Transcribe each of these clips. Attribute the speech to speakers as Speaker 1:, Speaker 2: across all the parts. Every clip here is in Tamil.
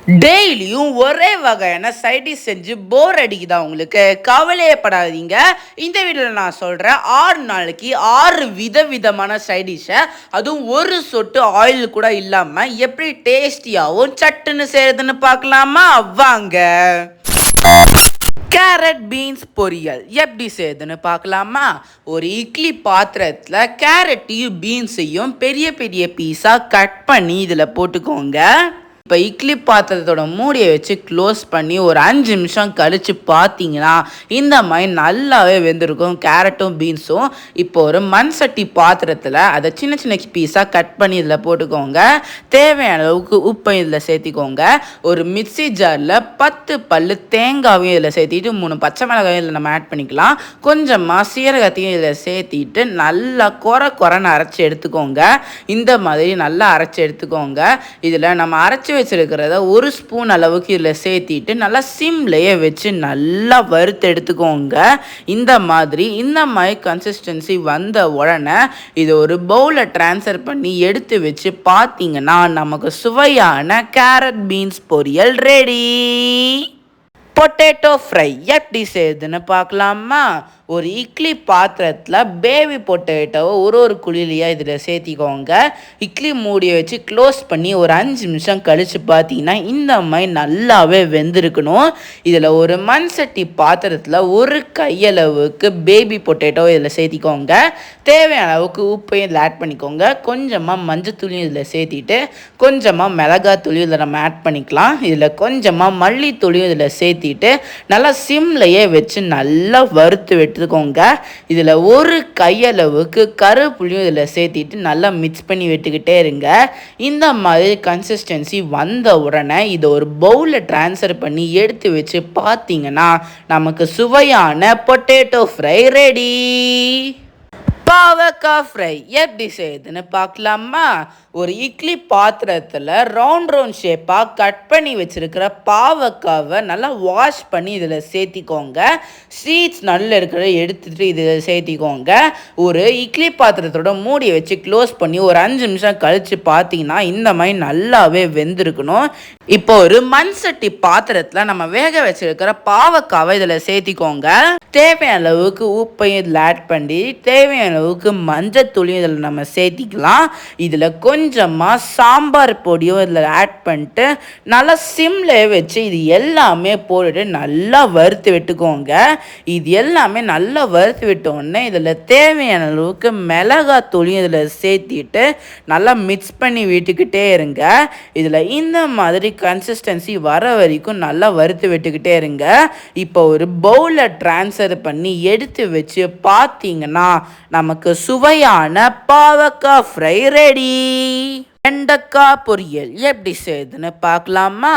Speaker 1: டெய்லியும் ஒரே வகையான சைடிஷ் செஞ்சு போர் அடிக்குதா உங்களுக்கு? கவலையப்படாதீங்க. இந்த வீடியோவில் நான் சொல்கிறேன் 6 நாளைக்கு 6 விதவிதமான சைடிஷை, அதுவும் ஒரு சொட்டு ஆயில் கூட இல்லாமல் எப்படி டேஸ்டியாகவும் சட்டுன்னு செய்கிறதுன்னு பார்க்கலாமா? வாங்க. கேரட் பீன்ஸ் பொரியல் எப்படி செய்யுதுன்னு பார்க்கலாமா? ஒரு இட்லி பாத்திரத்தில் கேரட்டையும் பீன்ஸையும் பெரிய பெரிய பீஸாக கட் பண்ணி இதில் போட்டுக்கோங்க. இப்போ இட்லி பாத்திரத்தோட மூடியை வச்சு க்ளோஸ் பண்ணி ஒரு 5 நிமிஷம் கழித்து பார்த்தீங்கன்னா இந்த மாதிரி நல்லாவே வெந்திருக்கும் கேரட்டும் பீன்ஸும். இப்போ ஒரு மண் சட்டி பாத்திரத்தில் அதை சின்ன சின்ன பீஸாக கட் பண்ணி இதில் போட்டுக்கோங்க. தேவையான அளவுக்கு உப்பை இதில் சேர்த்திக்கோங்க. ஒரு மிக்சி ஜாரில் 10 பல்லு தேங்காயும் இதில் சேர்த்திட்டு 3 பச்சை மிளகாயும் இதில் நம்ம ஆட் பண்ணிக்கலாம். கொஞ்சமாக சீரகத்தையும் இதில் சேர்த்திட்டு நல்லா குறைன்னு அரைச்சி எடுத்துக்கோங்க. இந்த மாதிரி நல்லா அரைச்சி எடுத்துக்கோங்க. இதில் நம்ம அரைச்சி வச்சிருக்கிறத ஒரு ஸ்பூன் அளவுக்கு இதில் சேர்த்திட்டு நல்லா சிம்லையே வச்சு நல்லா வறுத்து எடுத்துக்கோங்க. இந்த மாதிரி கன்சிஸ்டன்சி வந்த உடனே இது ஒரு பவுலில் ட்ரான்ஸ்ஃபர் பண்ணி எடுத்து வச்சு பார்த்தீங்கன்னா நமக்கு சுவையான கேரட் பீன்ஸ் பொரியல் ரெடி. பொட்டேட்டோ ஃப்ரை எப்படி செய்யுதுன்னு பார்க்கலாமா? ஒரு இட்லி பாத்திரத்தில் பேபி பொட்டேட்டோவை ஒரு குழிலையாக இதில் சேர்த்திக்கோங்க. இட்லி மூடியை வச்சு க்ளோஸ் பண்ணி ஒரு 5 நிமிஷம் கழித்து பார்த்தீங்கன்னா இந்த மாதிரி நல்லாவே வெந்திருக்கணும். இதில் ஒரு மண் சட்டி பாத்திரத்தில் ஒரு கையளவுக்கு பேபி பொட்டேட்டோவை இதில் சேர்த்திக்கோங்க. தேவையான அளவுக்கு உப்பையும் இதில் ஆட் பண்ணிக்கோங்க. கொஞ்சமாக மஞ்சத்தூளியும் இதில் சேர்த்திட்டு கொஞ்சமாக மிளகாத்தூளியும் இதில் நம்ம ஆட் பண்ணிக்கலாம். இதில் கொஞ்சமாக மல்லித்தூளியும் இதில் சேர்த்திட்டு நல்லா சிம்லையே வச்சு நல்லா வறுத்து எடுத்துக்கோங்க. இதில் ஒரு கையளவுக்கு கருவேப்பிலையும் இதில் சேர்த்திட்டு நல்லா மிக்ஸ் பண்ணி விட்டுக்கிட்டே இருங்க. இந்த மாதிரி கன்சிஸ்டன்சி வந்த உடனே இதை ஒரு பவுலில் ட்ரான்ஸ்ஃபர் பண்ணி எடுத்து வச்சு பார்த்தீங்கன்னா நமக்கு சுவையான பொட்டேட்டோ ஃப்ரை ரெடி. பாவக்காய் ஃப்ரை எப்படி செய்யுதுன்னு பார்க்கலாமா? ஒரு இட்லி பாத்திரத்தில் ரவுண்ட் ஷேப்பாக கட் பண்ணி வச்சுருக்கிற பாவக்காவை நல்லா வாஷ் பண்ணி இதில் சேர்த்திக்கோங்க. சீட்ஸ் நல்லா இருக்கிற எடுத்துகிட்டு இதில் சேர்த்திக்கோங்க. ஒரு இட்லி பாத்திரத்தோட மூடியை வச்சு க்ளோஸ் பண்ணி ஒரு 5 நிமிஷம் கழித்து பார்த்தீங்கன்னா இந்த மாதிரி நல்லாவே வெந்திருக்கணும். இப்போ ஒரு மண் சட்டி பாத்திரத்தில் நம்ம வேக வச்சிருக்கிற பாவக்காவை இதில் சேர்த்திக்கோங்க. தேவையான அளவுக்கு உப்பையும் இதில் ஆட் பண்ணி தேவையான அளவுக்கு மஞ்சத்தூளியும் இதில் நம்ம சேர்த்திக்கலாம். இதில் கொஞ்சமாக சாம்பார் பொடியும் இதில் ஆட் பண்ணிட்டு நல்லா சிம்ல வச்சு இது எல்லாமே போட்டுட்டு நல்லா வறுத்து விட்டுக்கோங்க. இது எல்லாமே நல்லா வறுத்து விட்டோடனே இதில் தேவையான அளவுக்கு மிளகாத்தூளியும் இதில் சேர்த்திட்டு நல்லா மிக்ஸ் பண்ணி விட்டுக்கிட்டே இருங்க. இதில் இந்த மாதிரி கன்சிஸ்டன்சி வர வரைக்கும் நல்லா வறுத்து விட்டுக்கிட்டே இருங்க. இப்போ ஒரு பவுலில் ட்ரான்ஸ்ஃபர் பண்ணி எடுத்து வச்சு பார்த்தீங்கன்னா நமக்கு சுவையான பாவக்காய் ஃப்ரை ரெடி. வெண்டைக்காய் பொரியல் எப்படி செய்யுதுன்னு பார்க்கலாமா?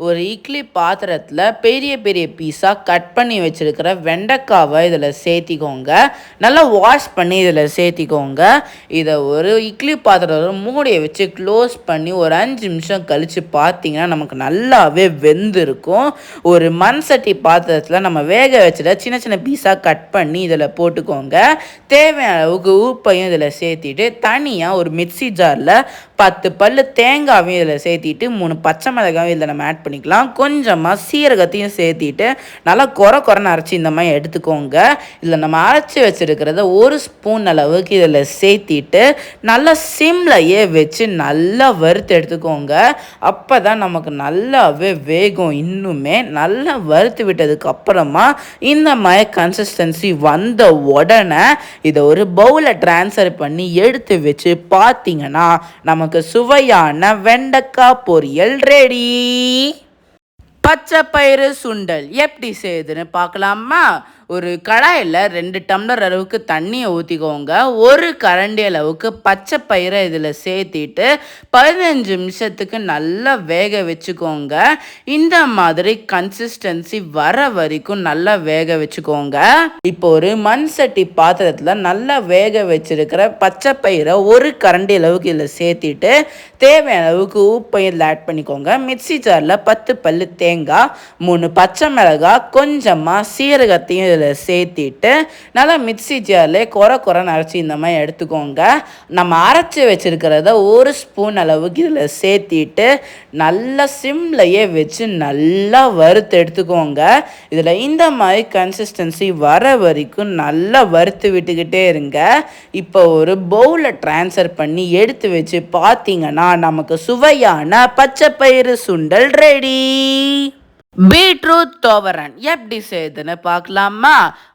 Speaker 1: ஒரு இட்லி பாத்திரத்தில் பெரிய பெரிய பீஸாக கட் பண்ணி வச்சுருக்கிற வெண்டைக்காவை இதில் சேர்த்திக்கோங்க. நல்லா வாஷ் பண்ணி இதில் சேர்த்திக்கோங்க. இதை ஒரு இட்லி பாத்திரத்தில் மூடியை வச்சு க்ளோஸ் பண்ணி ஒரு 5 நிமிஷம் கழித்து பார்த்தீங்கன்னா நமக்கு நல்லாவே வெந்திருக்கும். ஒரு மண் சட்டி பாத்திரத்தில் நம்ம வேக வச்சுட்டு சின்ன சின்ன பீஸாக கட் பண்ணி இதில் போட்டுக்கோங்க. தேவையான அளவுக்கு உப்பையும் இதில் சேர்த்திட்டு தனியாக ஒரு மிக்சி ஜாரில் 10 பல்லு தேங்காயும் இதில் சேர்த்திட்டு 3 பச்சை மிளகாயும் இதில் நம்ம ஆட் பண்ணிக்கலாம். கொஞ்சமாக சீரகத்தையும் சேர்த்திட்டு நல்லா குறைன்னு அரைச்சி இந்த மாதிரி எடுத்துக்கோங்க. இதில் நம்ம அரைச்சி வச்சுருக்கிறத ஒரு ஸ்பூன் அளவுக்கு இதில் சேர்த்திட்டு நல்லா சிம்லையே வச்சு நல்லா வறுத்து எடுத்துக்கோங்க. அப்போ தான் நமக்கு நல்லாவே வேகும். இன்னுமே நல்லா வறுத்து விட்டதுக்கு அப்புறமா இந்த மாதிரி கன்சிஸ்டன்சி வந்த உடனே இதை ஒரு பவுலில் ட்ரான்ஸ்ஃபர் பண்ணி எடுத்து வச்சு பார்த்தீங்கன்னா நமக்கு சுவையான வெண்டைக்காய் பொரியல் ரெடி. பச்சை பயிறு சுண்டல் எப்படி செய்யுதுன்னு பார்க்கலாமா? ஒரு கடாயில் 2 டம்ளர் அளவுக்கு தண்ணியை ஊற்றிக்கோங்க. ஒரு கரண்டி அளவுக்கு பச்சை பயிரை இதில் சேர்த்திட்டு 15 நிமிஷத்துக்கு நல்லா வேக வச்சுக்கோங்க. இந்த மாதிரி கன்சிஸ்டன்சி வர வரைக்கும் நல்லா வேக வச்சுக்கோங்க. இப்போ ஒரு மண் சட்டி பாத்திரத்தில் நல்லா வேக வச்சிருக்கிற பச்சை பயிரை ஒரு கரண்டி அளவுக்கு இதில் சேர்த்திட்டு தேவையான அளவுக்கு உப்பையும் இதில் ஆட் பண்ணிக்கோங்க. மிக்சி ஜாரில் 10 பல்லு தேங்காய், 3 பச்சை மிளகாய், கொஞ்சமாக சீரகத்தையும் இதில் சேர்த்திட்டு நல்லா மிக்ஸி ஜாரில் குறைன்னு அரைச்சி இந்த மாதிரி எடுத்துக்கோங்க. நம்ம அரைச்சி வச்சுருக்கிறத ஒரு ஸ்பூன் அளவுக்கு இதில் சேர்த்திட்டு நல்லா சிம்லையே வச்சு நல்லா வறுத்து எடுத்துக்கோங்க. இதில் இந்த மாதிரி கன்சிஸ்டன்சி வர வரைக்கும் நல்லா வறுத்து விட்டுக்கிட்டே இருங்க. இப்போ ஒரு பவுலில் ட்ரான்ஸ்ஃபர் பண்ணி எடுத்து வச்சு பார்த்தீங்கன்னா நமக்கு சுவையான பச்சை பயிறு சுண்டல் ரெடி. பீட்ரூட் துவரன் எப்படி செய்யுதுன்னு பார்க்கலாமா?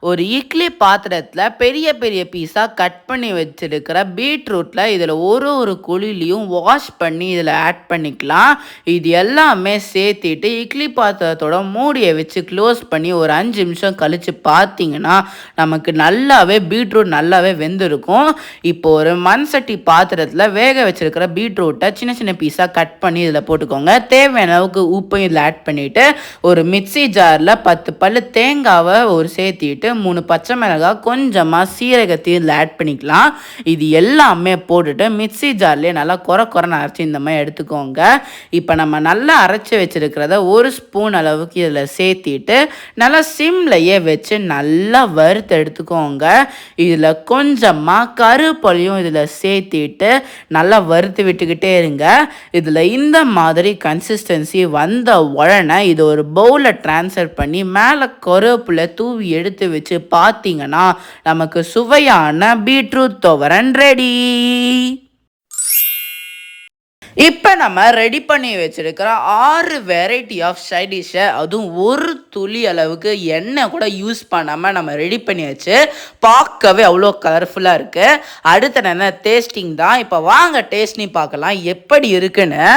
Speaker 1: ஒரு இட்லி பாத்திரத்தில் பெரிய பெரிய பீஸாக கட் பண்ணி வச்சுருக்கிற பீட்ரூட்டில் இதில் ஒரு குழிலையும் வாஷ் பண்ணி இதில் ஆட் பண்ணிக்கலாம். இது எல்லாமே சேர்த்திட்டு இட்லி பாத்திரத்தோட மூடியை வச்சு க்ளோஸ் பண்ணி ஒரு 5 நிமிஷம் கழித்து பார்த்தீங்கன்னா நமக்கு நல்லாவே பீட்ரூட் நல்லாவே வெந்திருக்கும். இப்போ ஒரு மண் சட்டி பாத்திரத்தில் வேக வச்சுருக்கிற பீட்ரூட்டை சின்ன சின்ன பீஸாக கட் பண்ணி இதில் போட்டுக்கோங்க. தேவையான அளவுக்கு உப்பையும் இதில் ஆட் பண்ணிவிட்டு ஒரு மிக்ஸி ஜாரில் 10 பல்லு தேங்காவை ஒரு சேர்த்திட்டு 3 பச்சை மிளகாய் கொஞ்சமாக சீரகத்தையும் இதில் ஆட் பண்ணிக்கலாம். இது எல்லாமே போட்டுட்டு மிக்ஸி ஜார்லேயே நல்லா குறைன்னு அரைச்சி இந்த மாதிரி எடுத்துக்கோங்க. இப்போ நம்ம நல்லா அரைச்சி வச்சுருக்கிறத ஒரு ஸ்பூன் அளவுக்கு இதில் சேர்த்திட்டு நல்லா சிம்லையே வச்சு நல்லா வறுத்து எடுத்துக்கோங்க. இதில் கொஞ்சமாக கருவேப்பிலையும் இதில் சேர்த்திட்டு நல்லா வறுத்து விட்டுக்கிட்டே இருங்க. இதில் இந்த மாதிரி கன்சிஸ்டன்சி வந்த உடனே இது ஒரு பவுலில் ட்ரான்ஸ்ஃபர் பண்ணி மேலே கருவேப்பிலை தூவி எடுத்து வச்சு பார்த்தீங்கன்னா நமக்கு சுவையான பீட்ரூட் துவரன் ரெடி. இப்போ நம்ம ரெடி பண்ணி வச்சுருக்கிற 6 வெரைட்டி ஆஃப் சைட் டிஷ்ஷை அதுவும் ஒரு துளி அளவுக்கு எண்ணெய் கூட யூஸ் பண்ணாமல் நம்ம ரெடி பண்ணியாச்சு. பார்க்கவே அவ்வளோ கலர்ஃபுல்லாக இருக்குது. அடுத்த என்ன டேஸ்டிங் தான். இப்போ வாங்க டேஸ்ட் பண்ணி பார்க்கலாம் எப்படி இருக்குன்னு.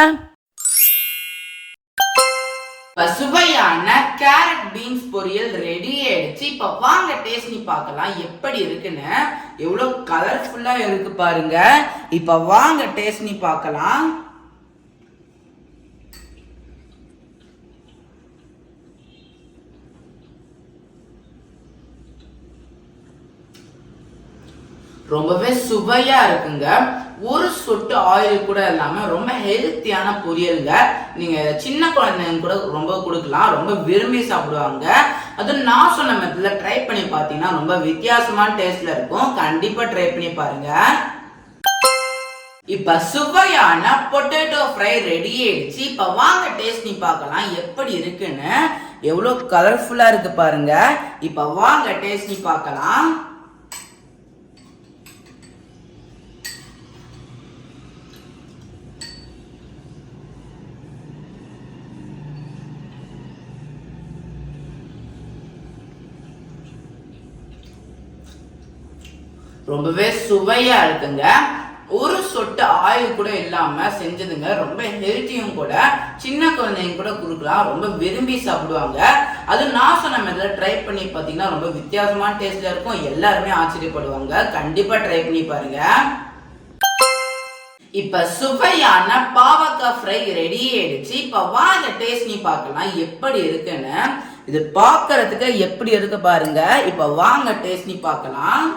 Speaker 1: சுவையான கேரட் பீன்ஸ் பொரியல் ரெடி ஆயிடுச்சு. இப்போ வாங்க டேஸ்ட் பண்ணி பார்க்கலாம் எப்படி இருக்குன்னு. எவ்வளோ கலர்ஃபுல்லாக இருக்கு பாருங்க. இப்போ வாங்க டேஸ்ட் பண்ணி பார்க்கலாம். ரொம்பவே சுவையா இருக்குங்க. ஒரு சொட்டு ஆயில் கூட இல்லாமல் ரொம்ப ஹெல்த்தியான பொரியலுங்க. நீங்கள் சின்ன குழந்தைங்க கூட ரொம்ப கொடுக்கலாம், ரொம்ப விரும்பி சாப்பிடுவாங்க. அது நான் சொன்ன மெத்தடில் ட்ரை பண்ணி பார்த்தீங்கன்னா ரொம்ப வித்தியாசமான டேஸ்ட்ல இருக்கும். கண்டிப்பாக ட்ரை பண்ணி பாருங்க. இப்ப சுவையான பொட்டேட்டோ ஃப்ரை ரெடி ஆயிடுச்சு. இப்ப வாங்க டேஸ்ட் பண்ணி பார்க்கலாம் எப்படி இருக்குன்னு. எவ்வளவு கலர்ஃபுல்லா இருக்கு பாருங்க. இப்ப வாங்க டேஸ்ட் பண்ணி பார்க்கலாம். ரொம்பவே சுவையா இருக்குங்க. ஒரு சொட்டு ஆயில் கூட இல்லாம செஞ்சதுங்க. ரொம்ப ஹெல்த்தியும் கூட. சின்ன குழந்தைங்க கூட கொடுக்கலாம், ரொம்ப விரும்பி சாப்பிடுவாங்க. அது நான் சொன்ன மெத்தட்ல ட்ரை பண்ணி பார்த்தீங்கன்னா ரொம்ப வித்தியாசமான டேஸ்ட்ல இருக்கும். எல்லாருமே ஆச்சரியப்படுவாங்க. கண்டிப்பா ட்ரை பண்ணி பாருங்க. இப்ப சுவையான பாவக்காய் ஃப்ரை ரெடி ஆயிடுச்சு. இப்ப வாங்க டேஸ்ட் பண்ணி பார்க்கலாம் எப்படி இருக்குன்னு. இது பார்க்கறதுக்கு எப்படி இருக்கு பாருங்க. இப்ப வாங்க டேஸ்ட் பண்ணி பார்க்கலாம்.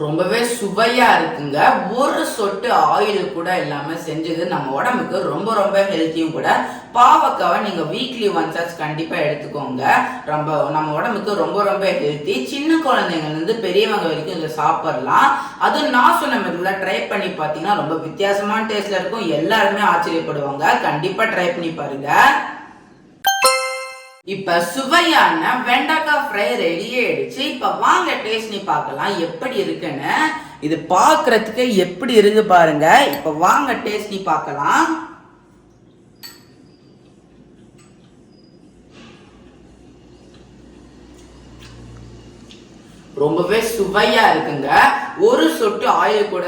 Speaker 1: ரொம்பவே சுவையா இருக்குங்க. ஒரு சொட்டு ஆயில் கூட இல்லாம செஞ்சது. நம்ம உடம்புக்கு ரொம்ப ரொம்ப ஹெல்த்தியும் கூட. பாவக்காவை நீங்க வீக்லி ஒன்ஸ் கண்டிப்பா எடுத்துக்கோங்க. நம்ம உடம்புக்கு ரொம்ப ரொம்ப ஹெல்த்தி. சின்ன குழந்தைங்கள்ல இருந்து பெரியவங்க வரைக்கும் இதை சாப்பிடலாம். அது நான் சொன்ன மெத்தட்ல ட்ரை பண்ணி பார்த்தீங்கன்னா ரொம்ப வித்தியாசமான டேஸ்ட்ல இருக்கும். எல்லாருமே ஆச்சரியப்படுவாங்க. கண்டிப்பா ட்ரை பண்ணி பாருங்க. இப்ப சுவையான வெண்டைக்காய் ஃப்ரை ரெடி ஆயிடுச்சு. இப்ப வாங்க டேஸ்ட் பண்ணி பார்க்கலாம் எப்படி இருக்குன்னு. இது பார்க்கறதுக்கு எப்படி இருக்கு பாருங்க. இப்ப வாங்க டேஸ்ட் பண்ணி பார்க்கலாம். ரொம்பவே சுவையா இருக்குங்க. ஒரு சொட்டு ஆயில் கூட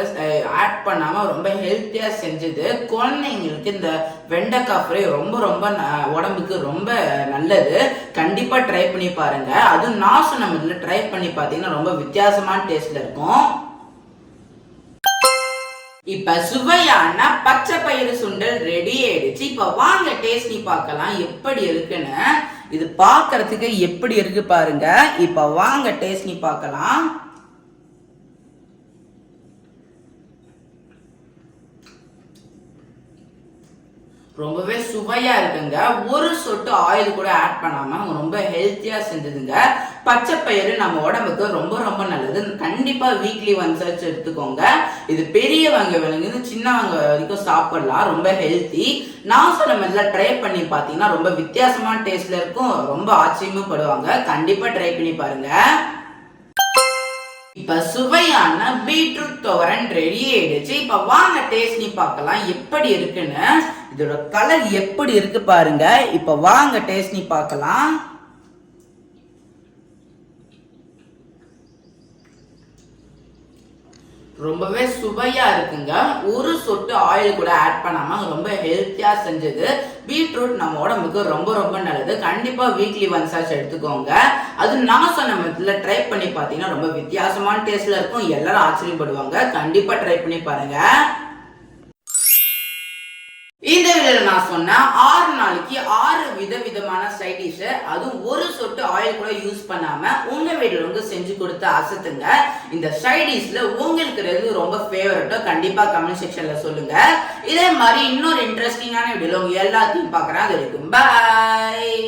Speaker 1: ஆட் பண்ணாம ரொம்ப ஹெல்த்தியா செஞ்சது. குழந்தைங்களுக்கு இந்த வெண்டைக்காய் ஃப்ரை ரொம்ப ரொம்ப உடம்புக்கு ரொம்ப நல்லது. கண்டிப்பா ட்ரை பண்ணி பாருங்க. அதுவும் நான் சொன்ன மாதிரி ட்ரை பண்ணி பார்த்தீங்கன்னா ரொம்ப வித்தியாசமான டேஸ்ட்ல இருக்கும். இப்ப சுவையான பச்சை பயிறு சுண்டல் ரெடி ஆயிடுச்சு. இப்ப வாங்க டேஸ்ட் பண்ணி பார்க்கலாம் எப்படி இருக்குன்னு. இது பார்க்கறதுக்கு எப்படி இருக்கு பாருங்க. இப்ப வாங்க டேஸ்ட் பண்ணி பார்க்கலாம். ரொம்பவே சுவையா இருக்குங்க. ஒரு சொட்டு ஆயில் கூட ஆட் பண்ணாம ரொம்ப ஹெல்த்தியா செஞ்சதுங்க. பச்சை பயிறு நம்ம உடம்புக்கு ரொம்ப ரொம்ப நல்லது. கண்டிப்பா வீக்லி ஒன்ஸ் எடுத்துக்கோங்க. இது பெரியவங்க விலங்கு சின்னவங்க வரைக்கும் சாப்பிடலாம். ரொம்ப ஹெல்த்தி. நான் சொன்ன மாதிரில ட்ரை பண்ணி பார்த்தீங்கன்னா ரொம்ப வித்தியாசமான டேஸ்ட்ல இருக்கும். ரொம்ப ஆச்சரியமும் படுவாங்க. கண்டிப்பா ட்ரை பண்ணி பாருங்க. இப்ப சுவையான பீட்ரூட் துவரன் ரெடி ஆயிடுச்சு. இப்ப வாங்க டேஸ்ட் பண்ணி பார்க்கலாம் எப்படி இருக்குன்னு. இதோட கலர் எப்படி இருக்கு பாருங்க. இப்ப வாங்க டேஸ்ட் பண்ணி பார்க்கலாம். ரொம்பவே சுவையா இருக்குங்க. ஒரு சொட்டு ஆயில் கூட ஆட் பண்ணாம ரொம்ப ஹெல்த்தியா செஞ்சது. பீட்ரூட் நம்ம உடம்புக்கு ரொம்ப ரொம்ப நல்லது. கண்டிப்பா வீக்லி ஒன்ஸ் ஆச்சு எடுத்துக்கோங்க. அது நான் சொன்ன மெத்தட்ல ட்ரை பண்ணி பார்த்தீங்கன்னா ரொம்ப வித்தியாசமான டேஸ்ட்ல இருக்கும். எல்லாரும் ஆச்சரியப்படுவாங்க. கண்டிப்பா ட்ரை பண்ணி பாருங்க. இந்த வீடியோல நான் சொன்ன 6 நாளைக்கு 6 விதவிதமான சைட் டிஷ், அதுவும் ஒரு சொட்டு ஆயில் கூட யூஸ் பண்ணாம உங்க வீட்டுல செஞ்சு கொடுத்து அசத்துங்க. இந்த சைட் டிஷ்ல உங்களுக்கு எது ரொம்ப ஃபேவரட்டோ கண்டிப்பா கமெண்ட் செக்ஷன்ல சொல்லுங்க. இதே மாதிரி இன்னொரு இன்ட்ரெஸ்டிங்கான வீடியோல உங்க எல்லாத்தையும் பார்க்கறேன். அது வரைக்கும் பாய்.